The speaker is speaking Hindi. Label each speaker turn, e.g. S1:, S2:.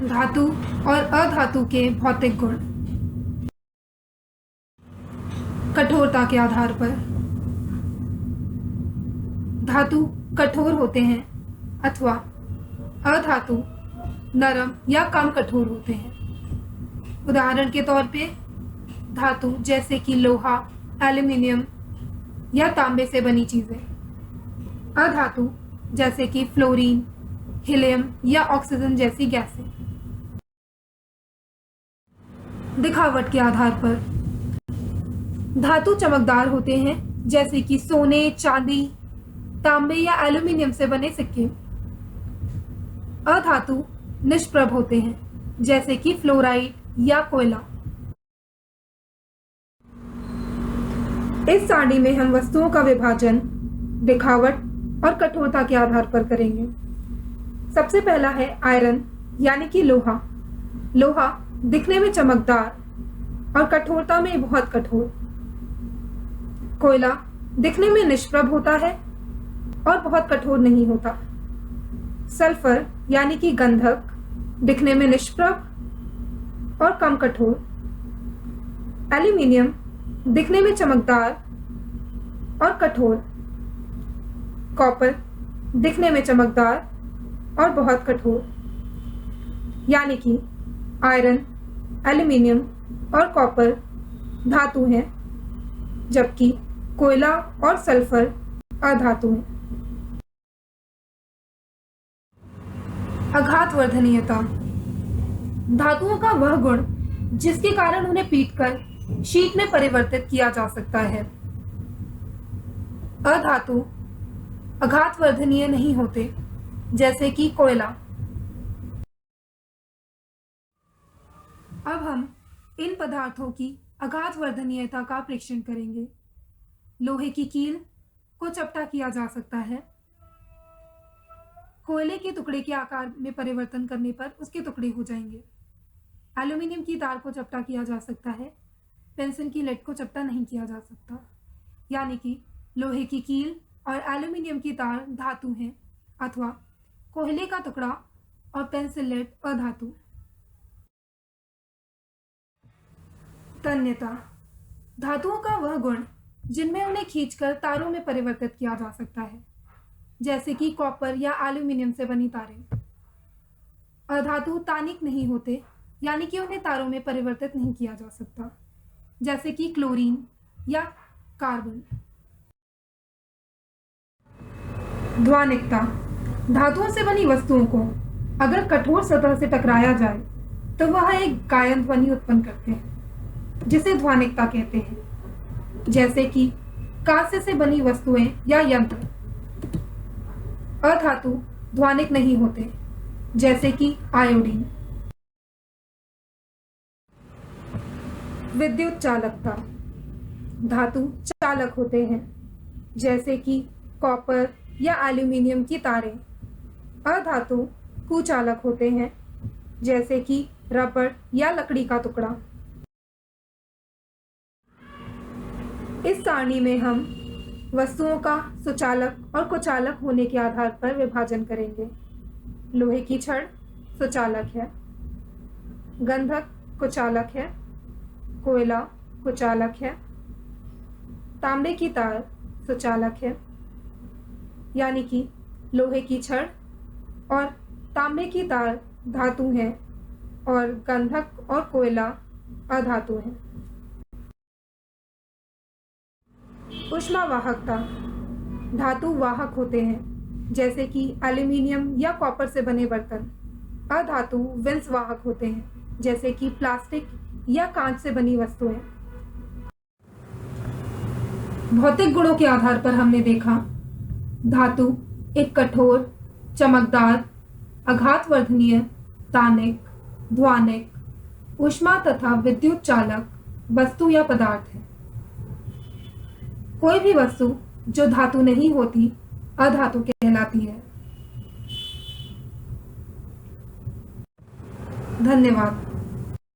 S1: धातु और अधातु के भौतिक गुण। कठोरता के आधार पर धातु कठोर होते हैं अथवा अधातु नरम या कम कठोर होते हैं। उदाहरण के तौर पे धातु जैसे कि लोहा, एल्युमिनियम या तांबे से बनी चीजें। अधातु जैसे कि फ्लोरीन, हीलियम या ऑक्सीजन जैसी गैसें। दिखावट के आधार पर धातु चमकदार होते हैं जैसे कि सोने, चांदी, तांबे या एल्युमिनियम से बने सिक्के। अधातु निष्प्रभ होते हैं जैसे कि फ्लोराइड या कोयला। इस सारणी में हम वस्तुओं का विभाजन दिखावट और कठोरता के आधार पर करेंगे। सबसे पहला है आयरन यानी कि लोहा। लोहा दिखने में चमकदार और कठोरता में बहुत कठोर। कोयला दिखने में निष्प्रभ होता है और बहुत कठोर नहीं होता। सल्फर यानी कि गंधक दिखने में निष्प्रभ और कम कठोर। एल्युमिनियम दिखने में चमकदार और कठोर। कॉपर दिखने में चमकदार और बहुत कठोर। यानी कि आयरन, एल्युमिनियम और कॉपर धातु हैं, जबकि कोयला और सल्फर अधातु हैं। आघातवर्धनीयता धातुओं का वह गुण जिसके कारण उन्हें पीटकर शीट में परिवर्तित किया जा सकता है। अधातु आघातवर्धनीय नहीं होते जैसे कि कोयला। अब हम इन पदार्थों की आघातवर्धनीयता का परीक्षण करेंगे। लोहे की कील को चपटा किया जा सकता है। कोयले के टुकड़े के आकार में परिवर्तन करने पर उसके टुकड़े हो जाएंगे। एल्युमिनियम की तार को चपटा किया जा सकता है, पेंसिल की लेड को चपटा नहीं किया जा सकता। यानी कि लोहे की कील और एल्युमिनियम की तार धातु हैं अथवा कोयले का टुकड़ा और पेंसिल लेड अधातु। तन्यता धातुओं का वह गुण जिनमें उन्हें खींचकर तारों में परिवर्तित किया जा सकता है, जैसे कि कॉपर या एल्युमिनियम से बनी तारें। अधातु तानिक नहीं होते, यानी कि उन्हें तारों में परिवर्तित नहीं किया जा सकता, जैसे कि क्लोरीन या कार्बन। ध्वनिकता धातुओं से बनी वस्तुओं को अगर कठोर सतह से टकराया जाए तो वह एक गायन ध्वनि उत्पन्न करते हैं, जिसे ध्वनिकता कहते हैं। जैसे कि कांस्य से बनी वस्तुएं या यंत्र। अधातु ध्वनिक नहीं होते, जैसे कि आयोडीन। विद्युत चालकता धातु चालक होते हैं, जैसे कि कॉपर या एल्युमिनियम की तारें। अधातु कुचालक होते हैं, जैसे कि रबड़ या लकड़ी का टुकड़ा। इस सारणी में हम वस्तुओं का सुचालक और कुचालक होने के आधार पर विभाजन करेंगे। लोहे की छड़ सुचालक है, गंधक कुचालक है, कोयला कुचालक है, तांबे की तार सुचालक है। यानी कि लोहे की छड़ और तांबे की तार धातु हैं और गंधक और कोयला अधातु हैं। ऊष्मावाहकता धातु वाहक होते हैं, जैसे कि एल्युमिनियम या कॉपर से बने बर्तन। अधातु विंस वाहक होते हैं, जैसे कि प्लास्टिक या कांच से बनी वस्तुएं। भौतिक गुणों के आधार पर हमने देखा धातु एक कठोर, चमकदार, आघातवर्धनीय, तानिक, ध्वनिक, ऊष्मा तथा विद्युत चालक वस्तु या पदार्थ है। कोई भी वस्तु जो धातु नहीं होती अधातु कहलाती है। धन्यवाद।